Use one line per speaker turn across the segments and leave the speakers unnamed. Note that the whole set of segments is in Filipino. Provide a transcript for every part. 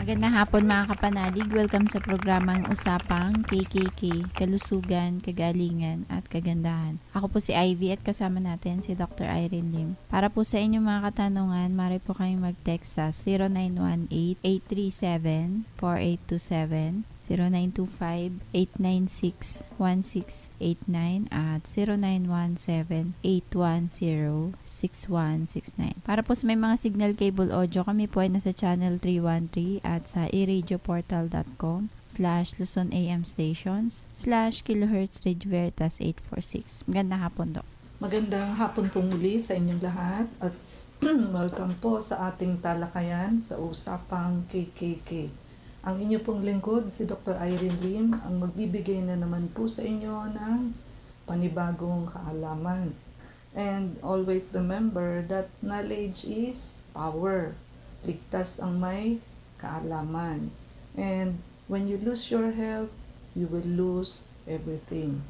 Magandang hapon mga kapanalig. Welcome sa programang Usapang KKK, Kalusugan, Kagalingan at Kagandahan. Ako po si Ivy at kasama natin si Dr. Irene Lim. Para po sa inyong mga katanungan, maaari po kayong mag-text sa 0918-837-4827, 0925-896-1689 at 0917-810-6169. Para po sa may mga signal cable audio, kami po ay nasa channel 313 at sa eradioportal.com/Luzon AM stations/kilohertz Radio Veritas 846. Magandang hapon, Dok.
Magandang hapon po muli sa inyong lahat at welcome po sa ating talakayan sa Usapang KKK. Ang inyo pong lingkod, si Dr. Irene Lim, ang magbibigay na naman po sa inyo ng panibagong kaalaman. And always remember that knowledge is power. Ligtas ang may kaalaman. And when you lose your health, you will lose everything.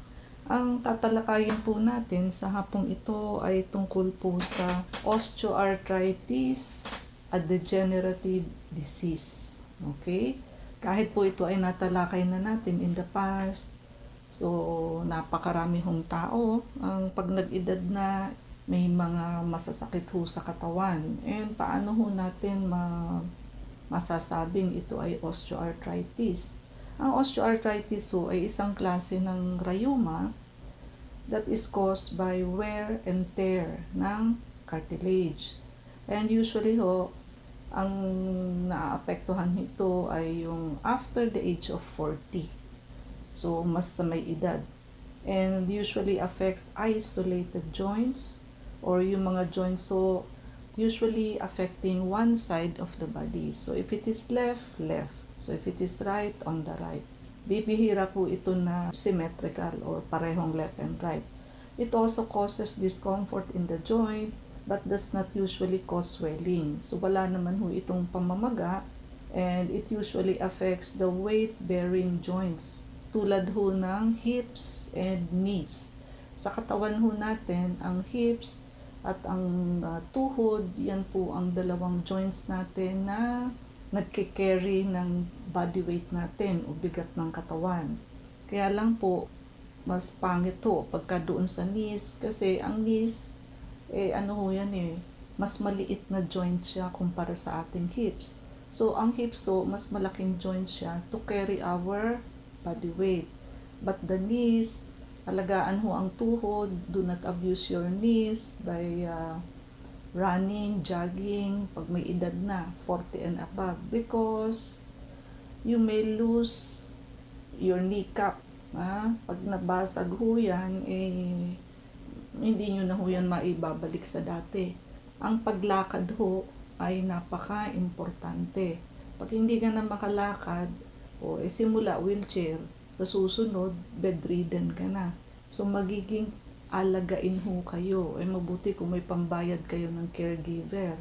Ang tatalakayin po natin sa hapong ito ay tungkol po sa osteoarthritis, a degenerative disease. Okay? Kahit po ito ay natalakay na natin in the past, so napakarami hong tao ang pag nag-edad na may mga masasakit ho sa katawan. And paano ho natin masasabing ito ay osteoarthritis? Ang osteoarthritis ho ay isang klase ng rheuma that is caused by wear and tear ng cartilage. And usually ho, ang naapektuhan nito ay yung after the age of 40. So, mas sa may edad. And usually affects isolated joints or yung mga joints so usually affecting one side of the body. So, if it is left. So, if it is right, on the right. Bibihira po ito na symmetrical or parehong left and right. It also causes discomfort in the joint but does not usually cause swelling. So, wala naman ho itong pamamaga and it usually affects the weight-bearing joints tulad ho ng hips and knees. Sa katawan ho natin, ang hips at ang tuhod, yan po ang dalawang joints natin na nagkikerry ng body weight natin o bigat ng katawan. Kaya lang po, mas pangit ho pagka doon sa knees kasi ang knees, mas maliit na joint siya kumpara sa ating hips. So, ang hips mas malaking joint siya to carry our body weight. But the knees, alagaan ho ang tuhod, do not abuse your knees by running, jogging, pag may edad na, 40 and above, because you may lose your kneecap. Pag nabasag ho yan, hindi nyo na ho yan maibabalik sa dati. Ang paglakad ho ay napaka-importante. Pag hindi ka na makalakad, simula wheelchair, sa susunod, bedridden ka na. So, magiging alagain ho kayo. Mabuti kung may pambayad kayo ng caregiver.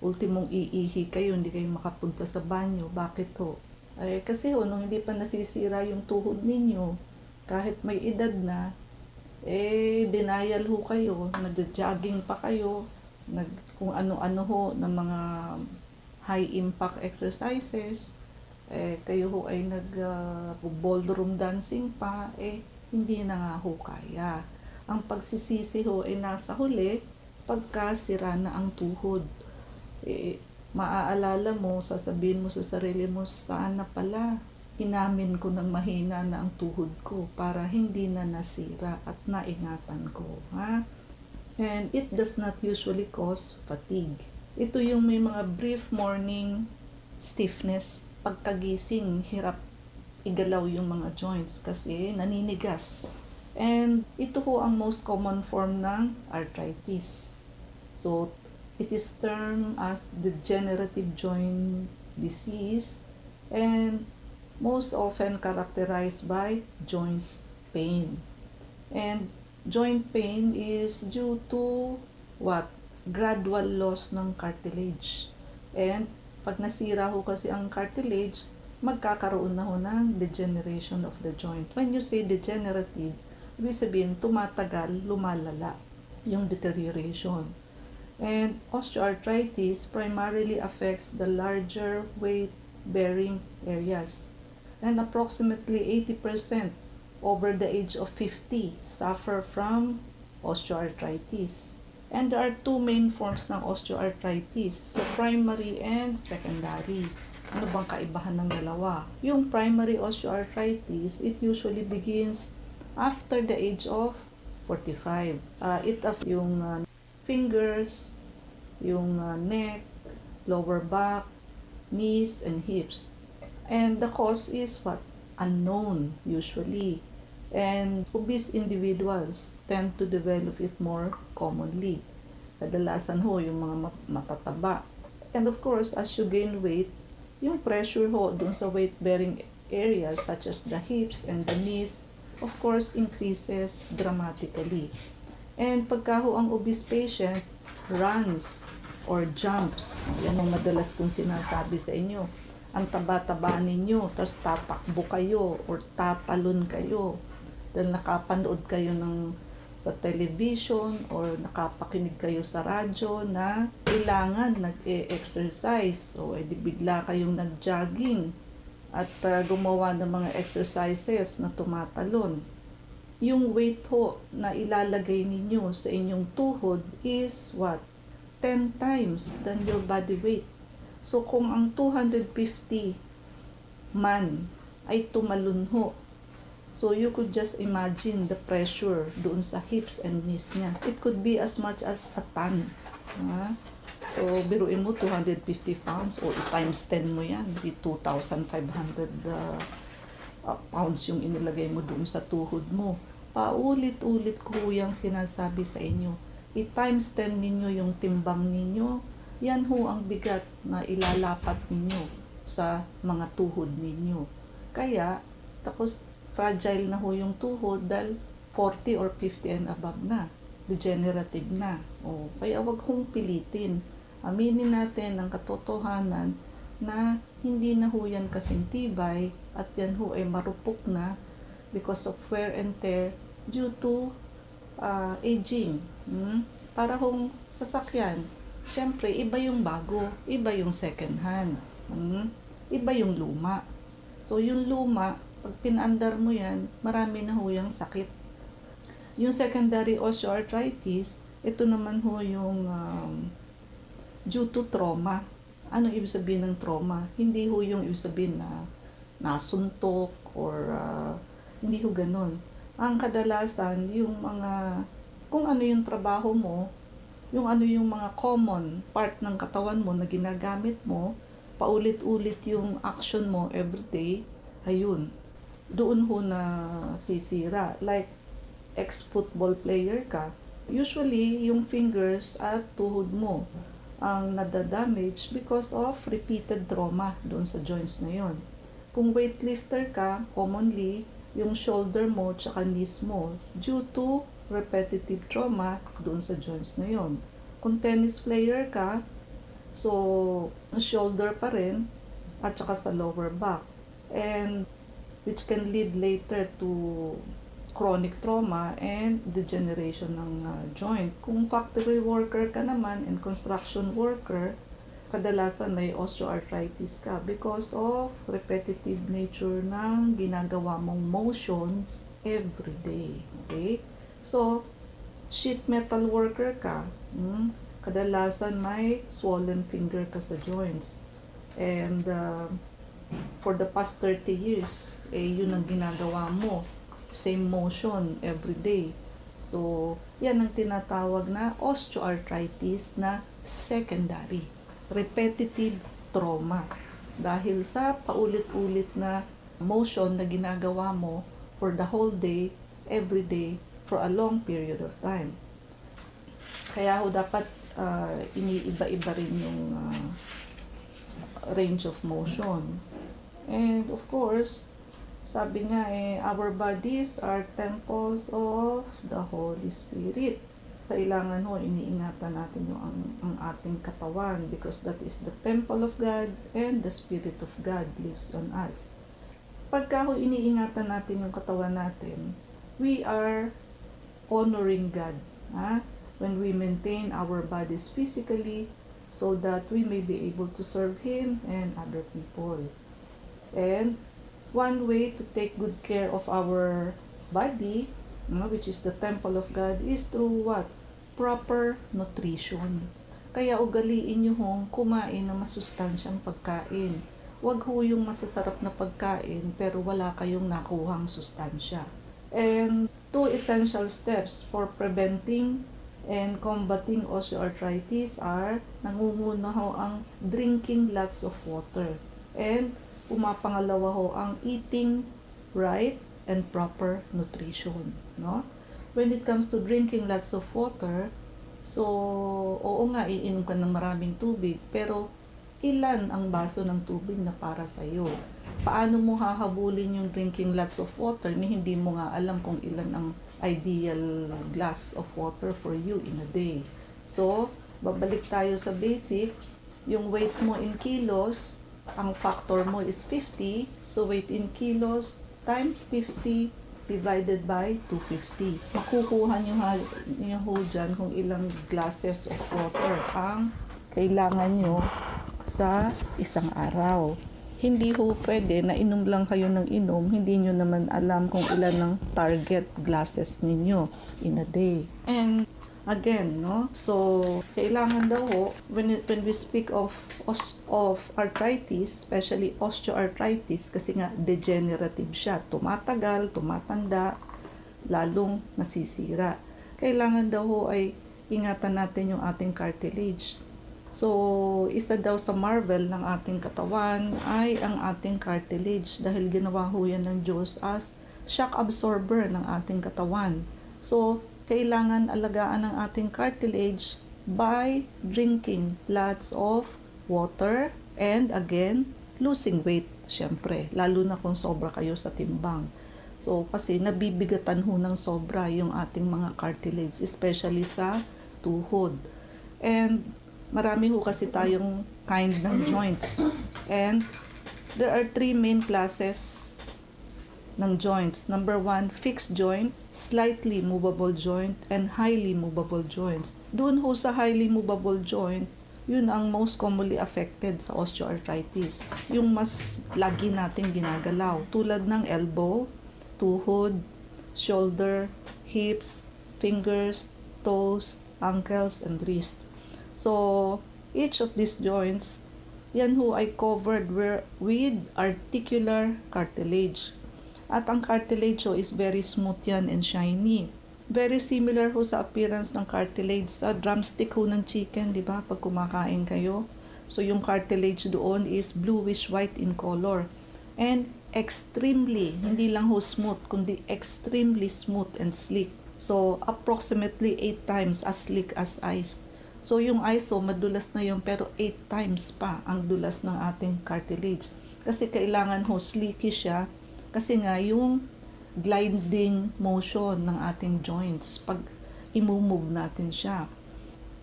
Ultimong iihi kayo, hindi kayo makapunta sa banyo. Bakit ho? Kasi nung hindi pa nasisira yung tuhod ninyo, kahit may edad na, denial ho kayo, nag-jogging pa kayo, kung ano-ano ho ng mga high impact exercises, kayo ho ay nag-ballroom dancing pa, hindi na nga ho kaya. Ang pagsisisi ho ay nasa huli, pagka sira na ang tuhod. Maaalala mo, sasabihin mo sa sarili mo, sana pala, inamin ko ng mahina na ang tuhod ko para hindi na nasira at naingatan ko. And it does not usually cause fatigue. Ito yung may mga brief morning stiffness, pagkagising, hirap igalaw yung mga joints kasi naninigas. And ito ho ang most common form ng arthritis. So, it is termed as degenerative joint disease and most often characterized by joint pain. And joint pain is due to gradual loss ng cartilage. And pag nasira ho kasi ang cartilage, magkakaroon na ho ng degeneration of the joint. When you say degenerative, ibig sabihin tumatagal, lumalala yung deterioration. And osteoarthritis primarily affects the larger weight weight-bearing areas. And approximately 80% over the age of 50 suffer from osteoarthritis. And there are two main forms ng osteoarthritis. So, primary and secondary. Ano bang kaibahan ng dalawa? Yung primary osteoarthritis, it usually begins after the age of 45. It affects yung fingers, yung neck, lower back, knees, and hips. And the cause is what? Unknown, usually. And obese individuals tend to develop it more commonly. Kadalasan ho, yung mga matataba. And of course, as you gain weight, yung pressure ho dun sa weight-bearing areas such as the hips and the knees, of course, increases dramatically. And pagka ho ang obese patient runs or jumps, yan ang madalas kong sinasabi sa inyo, ang taba-taba ninyo, tapos tatakbo kayo or tatalon kayo dahil nakapanood kayo sa television or nakapakinig kayo sa radyo na kailangan nag-exercise. So, edi bigla kayong nag-jogging at gumawa ng mga exercises na tumatalon. Yung weight ho na ilalagay ninyo sa inyong tuhod is what? 10 times than your body weight. So, kung ang 250 man ay tumalon ho, so you could just imagine the pressure doon sa hips and knees niya. It could be as much as a ton. So, biruin mo 250 pounds o times 10 mo yan. 2,500 pounds yung inilagay mo doon sa tuhod mo. Paulit-ulit ko yung sinasabi sa inyo. I-times 10 ninyo yung timbang ninyo. Yan ho ang bigat na ilalapat ninyo sa mga tuhod ninyo. Kaya, tapos fragile na ho yung tuhod dahil 40 or 50 and above na. Degenerative na. Kaya wag hong pilitin. Aminin natin ang katotohanan na hindi na ho yan kasing tibay at yan ho ay marupok na because of wear and tear due to aging. Para hong sasakyan, syempre iba yung bago, iba yung second hand, iba yung luma. So yung luma, pag pinaandar mo yan, marami na ho yung sakit. Yung secondary osteoarthritis, ito naman ho yung due to trauma. Ano ibig sabihin ng trauma? Hindi ho yung ibig sabihin na nasuntok or hindi ho ganun. Ang kadalasan, yung mga, kung ano yung trabaho mo, yung ano yung mga common part ng katawan mo na ginagamit mo, paulit-ulit yung action mo everyday, ayun, doon ho na sisira. Like, ex-football player ka, usually, yung fingers at tuhod mo ang nadadamage because of repeated trauma doon sa joints na yon. Kung weightlifter ka, commonly, yung shoulder mo tsaka knees mo due to repetitive trauma doon sa joints na yon. Kung tennis player ka, so, shoulder pa rin at saka sa lower back. And which can lead later to chronic trauma and degeneration ng joint. Kung factory worker ka naman and construction worker, kadalasan may osteoarthritis ka because of repetitive nature ng ginagawa mong motion every day. Okay? So, sheet metal worker ka, kadalasan may swollen finger ka sa joints. And for the past 30 years, yun ang ginagawa mo. Same motion every day. So, yan ang tinatawag na osteoarthritis na secondary. Repetitive trauma. Dahil sa paulit-ulit na motion na ginagawa mo for the whole day, every day, for a long period of time. Kaya ho dapat iniiba-iba rin yung range of motion. And of course, sabi nga our bodies are temples of the Holy Spirit. Kailangan ho, iniingatan natin yung ang ating katawan because that is the temple of God and the Spirit of God lives on us. Pagka ho iniingatan natin yung katawan natin, we are honoring God. When we maintain our bodies physically, so that we may be able to serve Him and other people. And one way to take good care of our body, which is the temple of God, is through what? Proper nutrition. Kaya ugaliin nyo hong kumain ng masustansyang pagkain. Huwag ho yung masasarap na pagkain pero wala kayong nakuhang sustansya. And 2 essential steps for preventing and combating osteoarthritis are nangunguna ho ang drinking lots of water. And pumapangalawa ho ang eating right and proper nutrition. No? When it comes to drinking lots of water, so, oo nga, iinom ka ng maraming tubig, pero ilan ang baso ng tubig na para sa iyo? Paano mo hahabulin yung drinking lots of water ni hindi mo nga alam kung ilan ang ideal glass of water for you in a day? So, babalik tayo sa basic. Yung weight mo in kilos, ang factor mo is 50. So, weight in kilos times 50 divided by 250. Makukuha nyo ho dyan kung ilang glasses of water ang kailangan nyo sa isang araw. Hindi ho pwede na inom lang kayo ng inom, hindi nyo naman alam kung ilan ang target glasses ninyo in a day. And again, no? So, kailangan daw ho, when we speak of arthritis, especially osteoarthritis, kasi nga degenerative siya, tumatagal, tumatanda, lalong nasisira. Kailangan daw ho ay ingatan natin yung ating cartilage. So, isa daw sa marvel ng ating katawan ay ang ating cartilage dahil ginawa ho yan ng Diyos as shock absorber ng ating katawan. So, kailangan alagaan ang ating cartilage by drinking lots of water and again, losing weight, syempre, lalo na kung sobra kayo sa timbang. So, kasi nabibigatan ho ng sobra yung ating mga cartilage, especially sa tuhod. And marami ho kasi tayong kind ng joints. And there are 3 main classes ng joints. Number 1, fixed joint, slightly movable joint, and highly movable joints. Doon ho sa highly movable joint, yun ang most commonly affected sa osteoarthritis. Yung mas lagi nating ginagalaw. Tulad ng elbow, tuhod, shoulder, hips, fingers, toes, ankles, and wrist. So, each of these joints, yan ho ay covered with articular cartilage. At ang cartilage ho is very smooth yan and shiny. Very similar ho sa appearance ng cartilage sa drumstick ho ng chicken, di ba? Pag kumakain kayo. So, yung cartilage doon is bluish white in color. And extremely, hindi lang ho smooth, kundi extremely smooth and sleek. So, approximately 8 times as sleek as ice. So, yung iso, madulas na yun, pero 8 times pa ang dulas ng ating cartilage. Kasi kailangan ho sleeky siya, kasi nga yung gliding motion ng ating joints, pag imumove natin siya.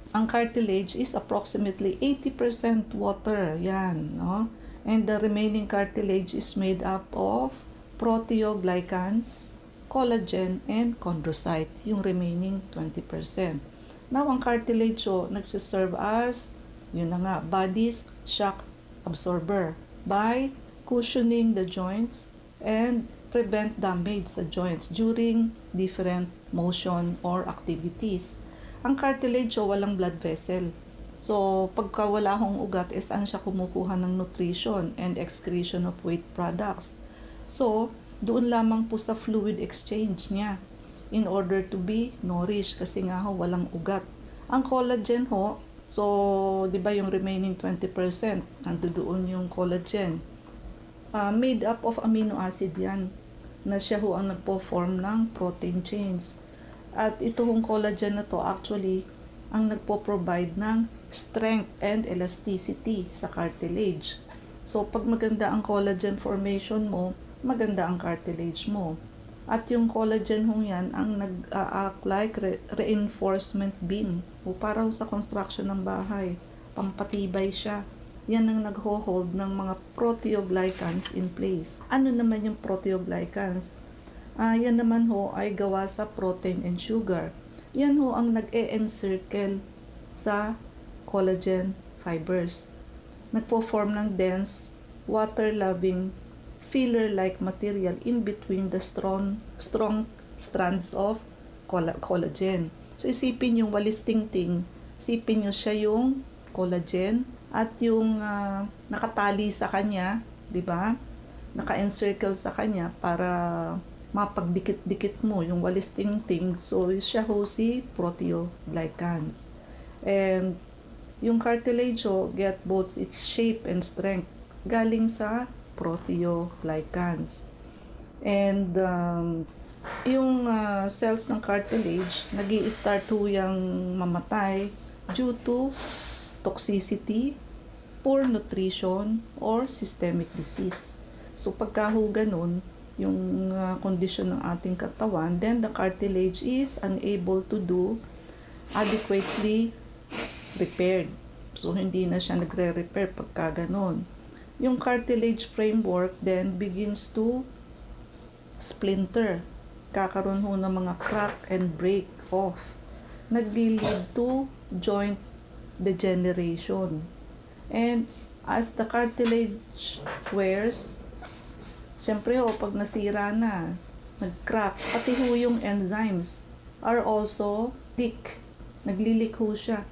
Ang cartilage is approximately 80% water, yan, no? And the remaining cartilage is made up of proteoglycans, collagen, and chondrocyte, yung remaining 20%. Now, ang cartilage nagsiserve as, yun na nga, body's shock absorber by cushioning the joints and prevent damage sa joints during different motion or activities. Ang cartilage walang blood vessel. So, pagka wala hong ugat, saan siya kumukuha ng nutrition and excretion of waste products. So, doon lamang po sa fluid exchange niya in order to be nourished kasi nga ho walang ugat. Ang collagen ho, so 'di ba yung remaining 20%, nandoon yung collagen. Made up of amino acid yan na siya ho ang nagpo-form ng protein chains. At ito hong collagen na to actually ang nagpo-provide ng strength and elasticity sa cartilage. So pag maganda ang collagen formation mo, maganda ang cartilage mo. At yung collagen hong yan ang nag-act like reinforcement beam o para sa construction ng bahay. Pampatibay siya. Yan ang nagho-hold ng mga proteoglycans in place. Ano naman yung proteoglycans? Yan naman ho ay gawa sa protein and sugar. Yan ho ang nag-e-encircle sa collagen fibers. Nagpo-form ng dense, water-loving, filler-like material in between the strong strands of collagen. So isipin yung walis tingting, isipin nyo siya yung collagen at yung nakatali sa kanya, di ba? Naka-encircle sa kanya para mapagdikit-dikit mo yung walis tingting. So siya ho si proteoglycans. And yung cartilage ho get both its shape and strength galing sa proteoglycans. And yung cells ng cartilage, nag-i-start ho yung mamatay due to toxicity, poor nutrition, or systemic disease. So pagka ho ganun, yung kondisyon ng ating katawan, then the cartilage is unable to do adequately repaired. So hindi na siya nagre-repair pagka ganun. Yung cartilage framework then begins to splinter. Kakaroon ho ng mga crack and break off. Nagli-lead to joint degeneration. And as the cartilage wears, siyempre ho, pag nasira na, nag-crack, pati ho yung enzymes are also leak. Nagli-leak ho siya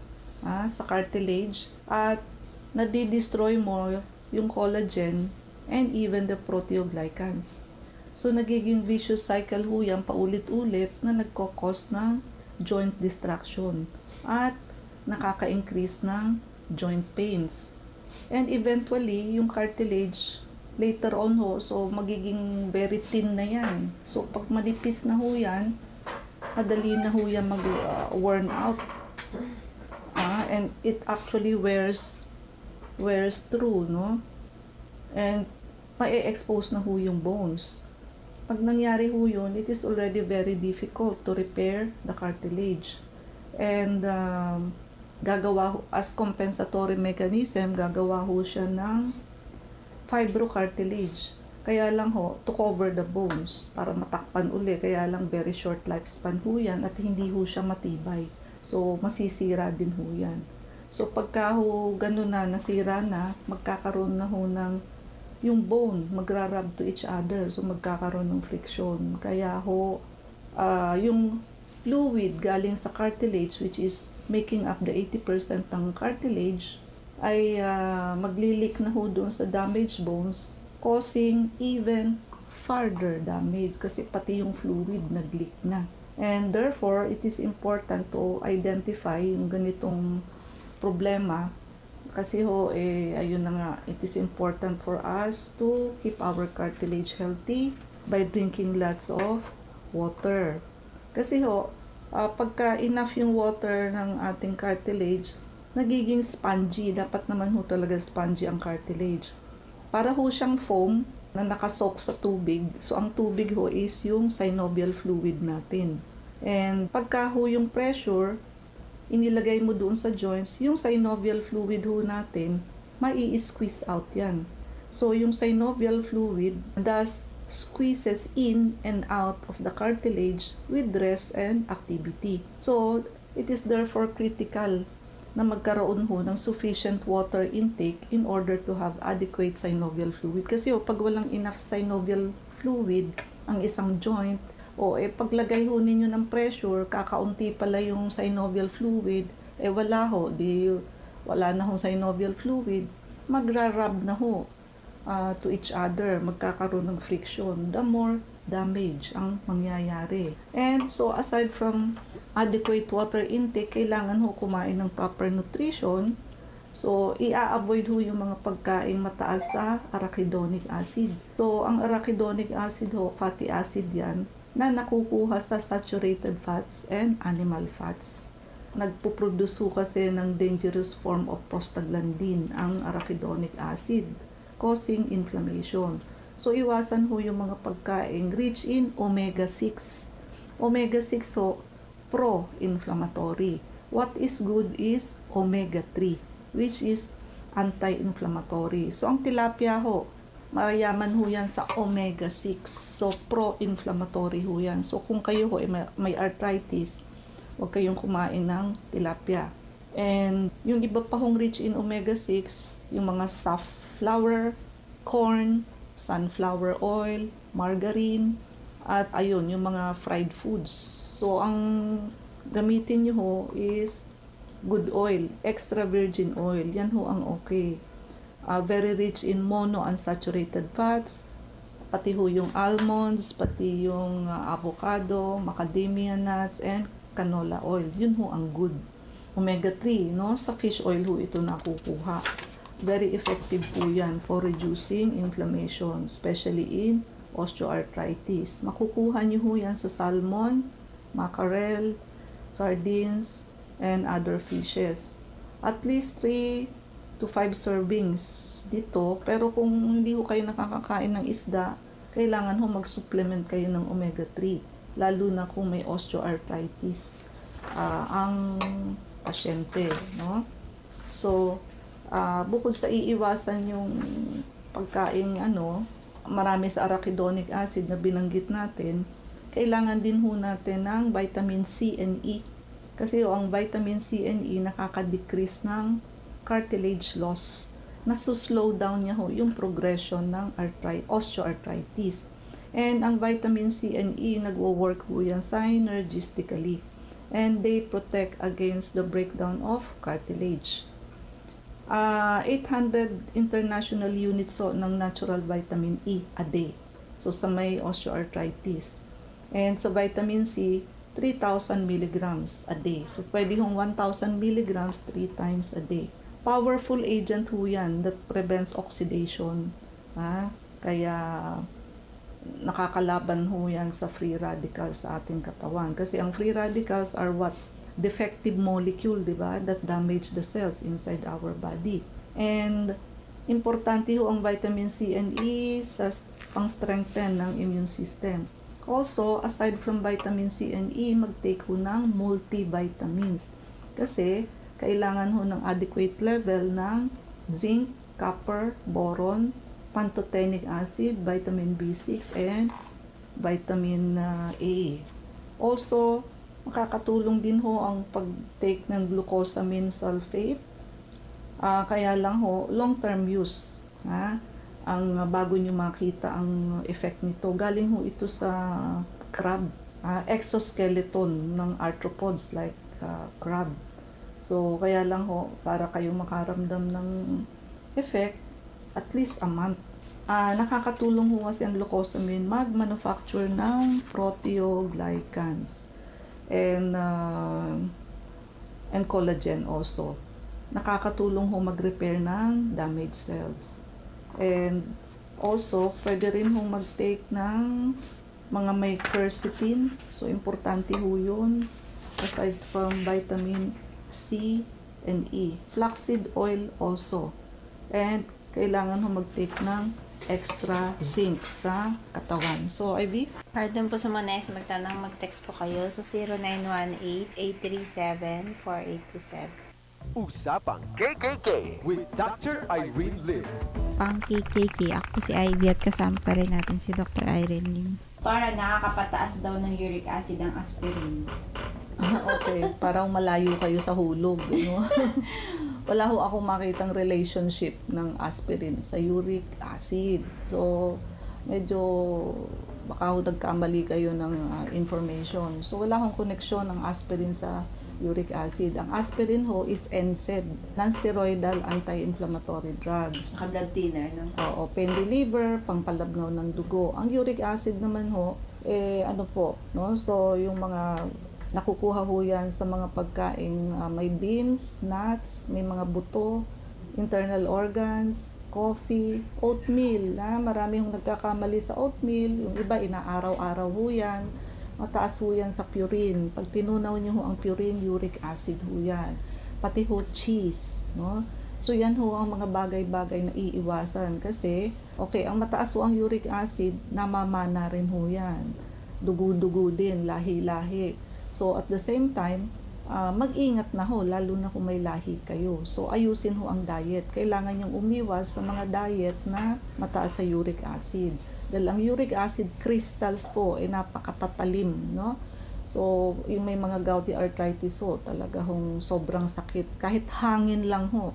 sa cartilage at nadi-destroy mo yung collagen and even the proteoglycans. So, nagiging vicious cycle ho yan paulit-ulit na nagkakos ng joint destruction at nakaka-increase ng joint pains. And eventually, yung cartilage later on ho, so magiging very thin na yan. So, pag manipis na ho yan, madali na ho yan mag-worn out. And it actually wears through, no? And ma-expose na ho yung bones. Pag nangyari ho yun, it is already very difficult to repair the cartilage. And gagawa ho, as compensatory mechanism, gagawa ho siya ng fibrocartilage. Kaya lang ho, to cover the bones, para matakpan uli. Kaya lang very short lifespan ho yan at hindi ho siya matibay. So, masisira din ho yan. So, pagka ho ganun na, nasira na, magkakaroon na ho ng yung bone, magra-rub to each other. So, magkakaroon ng friction. Kaya ho, yung fluid galing sa cartilage, which is making up the 80% ng cartilage, ay maglilik na ho doon sa damaged bones, causing even further damage kasi pati yung fluid nag-leak na. And therefore, it is important to identify yung ganitong problema kasi ho, ayun na nga, it is important for us to keep our cartilage healthy by drinking lots of water. Kasi ho, pagka enough yung water ng ating cartilage, nagiging spongy. Dapat naman ho talaga spongy ang cartilage. Para ho siyang foam na nakasok sa tubig. So, ang tubig ho is yung synovial fluid natin. And pagka ho yung pressure, inilagay mo doon sa joints, yung synovial fluid ho natin, mai-squeeze out yan. So, yung synovial fluid thus squeezes in and out of the cartilage with rest and activity. So, it is therefore critical na magkaroon ho ng sufficient water intake in order to have adequate synovial fluid. Kasi pag walang enough synovial fluid ang isang joint, paglagay ho ninyo ng pressure, kakaunti pala yung synovial fluid, wala na ho synovial fluid, magra-rub na ho to each other, magkakaroon ng friction, the more damage ang mangyayari. And so, aside from adequate water intake, kailangan ho kumain ng proper nutrition. So, i-avoid ho yung mga pagkain mataas sa arachidonic acid. So, ang arachidonic acid ho, fatty acid yan, na nakukuha sa saturated fats and animal fats. Nagpuproduce ho kasi ng dangerous form of prostaglandin, ang arachidonic acid, causing inflammation. So, iwasan ho yung mga pagkain rich in omega-6. Omega-6 ho, pro-inflammatory. What is good is omega-3, which is anti-inflammatory. So, ang tilapia ho, mayaman ho yan sa omega-6. So, pro-inflammatory ho yan. So, kung kayo ho may arthritis, huwag kayong kumain ng tilapia. And yung iba pa hong rich in omega-6, yung mga safflower, corn, sunflower oil, margarine, at ayun, yung mga fried foods. So, ang gamitin nyo ho is good oil, extra virgin oil. Yan ho ang okay. Very rich in monounsaturated fats, pati ho yung almonds, pati yung avocado, macadamia nuts, and canola oil. Yun ho ang good. Omega-3, no? Sa fish oil ho ito nakukuha. Very effective po yan for reducing inflammation, especially in osteoarthritis. Makukuha niyo ho yan sa salmon, mackerel, sardines, and other fishes. At least 3 to 5 servings dito. Pero kung hindi ho kayo nakakakain ng isda, kailangan ho mag-supplement kayo ng omega-3. Lalo na kung may osteoarthritis ang pasyente, no? So, bukod sa iiwasan yung pagkain marami sa arachidonic acid na binanggit natin, kailangan din ho natin ng vitamin C and E. Kasi ang vitamin C and E nakaka-decrease ng cartilage loss. Nasuslow down niya ho yung progression ng osteoarthritis. And ang vitamin C and E nagwo-work ho yan synergistically. And they protect against the breakdown of cartilage. 800 international units so ng natural vitamin E a day. So sa may osteoarthritis. And sa vitamin C, 3,000 milligrams a day. So pwede hong 1,000 milligrams 3 times a day. Powerful agent ho yan that prevents oxidation. Kaya nakakalaban ho yan sa free radicals sa ating katawan. Kasi ang free radicals are what? Defective molecule, di ba? That damage the cells inside our body. And importante ho ang vitamin C and E sa pang-strengthen ng immune system. Also, aside from vitamin C and E, mag-take ho ng multivitamins. Kasi kailangan ho ng adequate level ng zinc, copper, boron, pantothenic acid, vitamin B6, and vitamin A. Also, makakatulong din ho ang pag-take ng glucosamine sulfate. Kaya lang ho, long-term use. Ang bago nyo makita ang effect nito, galing ho ito sa crab. Exoskeleton ng arthropods like crab. So, kaya lang ho, para kayo makaramdam ng effect, at least a month. Nakakatulong ho kasi ang glucosamine mag-manufacture ng proteoglycans and collagen also. Nakakatulong ho mag-repair ng damaged cells. And also, pwede rin ho mag-take ng mga may quercetin. So, importante ho yun. Aside from vitamin C and E. Flaxseed oil also. And kailangan ho mag-take ng extra zinc sa katawan. So, Ivy?
Pardon po sa mga nais magtanong, mag-text po kayo sa 0918-837-4827.
Usapang KKK with Dr. Irene Lim.
Pang KKK, ako po si Ivy at kasama pa rin natin si Dr. Irene Lim.
Para nakakapataas daw ng uric acid ang aspirin.
Okay, parang malayo kayo sa hulog. Wala ho akong makitang relationship ng aspirin sa uric acid. So, medyo baka ho nagkamali kayo ng information. So, wala akong koneksyon ng aspirin sa uric acid. Ang aspirin ho is NSAID, non-steroidal anti-inflammatory drugs.
Naka-blood thinner, no?
Oo, pain reliever, pangpalabnaw ng dugo. Ang uric acid naman ho, no? So, yung mga nakukuha ho yan sa mga pagkain, may beans, nuts, may mga buto, internal organs, coffee, oatmeal. Marami hong nagkakamali sa oatmeal. Yung iba, inaaraw-araw ho yan. Mataas ho yan sa purine. Pag tinunaw niyo ho ang purine, uric acid ho yan. Pati ho cheese, no? So, yan ho ang mga bagay-bagay na iiwasan. Kasi, okay, ang mataas ho ang uric acid, namamana rin ho yan. Dugo-dugo din, lahi-lahi. So, at the same time, mag-ingat na ho, lalo na kung may lahi kayo. So, ayusin ho ang diet. Kailangan niyong umiwas sa mga diet na mataas sa uric acid. Dahil ang uric acid crystals po ay napakatatalim, no? So, yung may mga gouty arthritis ho, talaga hong sobrang sakit. Kahit hangin lang ho,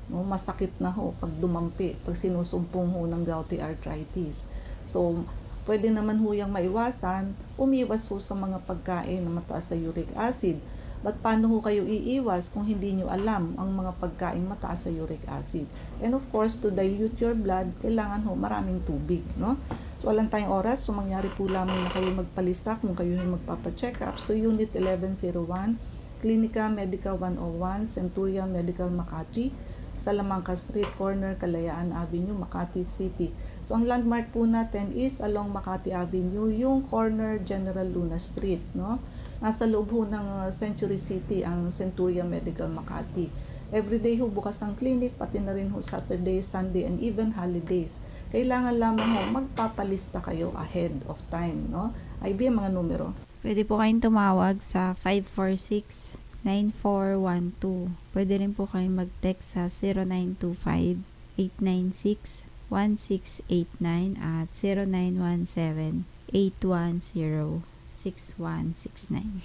no, masakit na ho pag dumampi, pag sinusumpong ho ng gouty arthritis. So, pwede naman ho yung maiwasan, umiwas ho sa mga pagkain na mataas sa uric acid. But paano ho kayo iiwas kung hindi nyo alam ang mga pagkain mataas sa uric acid? And of course, to dilute your blood, kailangan ho maraming tubig, no? So, walang tayong oras. So, mangyari po lamang na kayo magpalista kung kayo ay magpapacheck up. So, Unit 1101, Clinica Medica 101, Centurion Medical Makati, Salamanca Street Corner, Kalayaan Avenue, Makati City. So, ang landmark po natin is along Makati Avenue, yung corner General Luna Street, no? Nasa loob ho ng Century City ang Centurion Medical Makati. Everyday ho bukas ang clinic, pati na rin ho Saturday, Sunday, and even holidays. Kailangan lamang ho magpapalista kayo ahead of time, no? IB ang mga numero.
Pwede po kayong tumawag sa 546-9412. Pwede rin po kayong mag-text sa 0925-896-1689 at 0917-810-6169.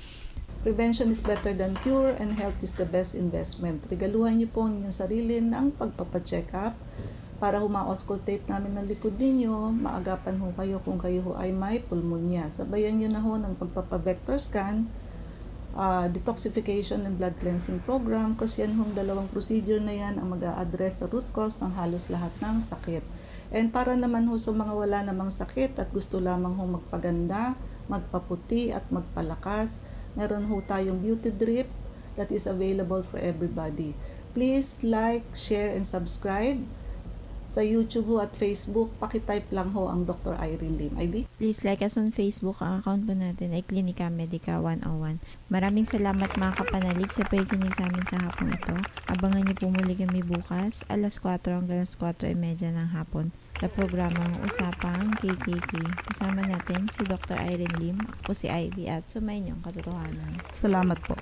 Prevention is better than cure and health is the best investment. Regaluhan niyo po ang inyong sarili ng pagpapacheck up para ma-auscultate namin ng likod ninyo, maagapan ho kayo kung kayo ho ay may pulmonya. Sabayan nyo na ho ng pagpapa-vector scan, detoxification and blood cleansing program, kasi yan hong dalawang procedure na yan ang mag-a-address sa root cause ng halos lahat ng sakit. And para naman ho sa mga wala namang sakit at gusto lamang ho magpaganda, magpaputi at magpalakas, meron ho tayong beauty drip that is available for everybody. Please like, share, and subscribe. Sa YouTube ho at Facebook, pakitype lang ho ang Dr. Irene Lim. IB?
Please like us on Facebook. Ang account po natin ay Clinica Medica 101. Maraming salamat mga kapanalig sa pakikinig sa amin sa hapon ito. Abangan niyo po muli kami bukas, alas 4 hanggang alas 4:30 ng hapon sa programang Usapang KKK. Kasama natin si Dr. Irene Lim, ako si Ivy at sumayin niyong katotohanan.
Salamat po.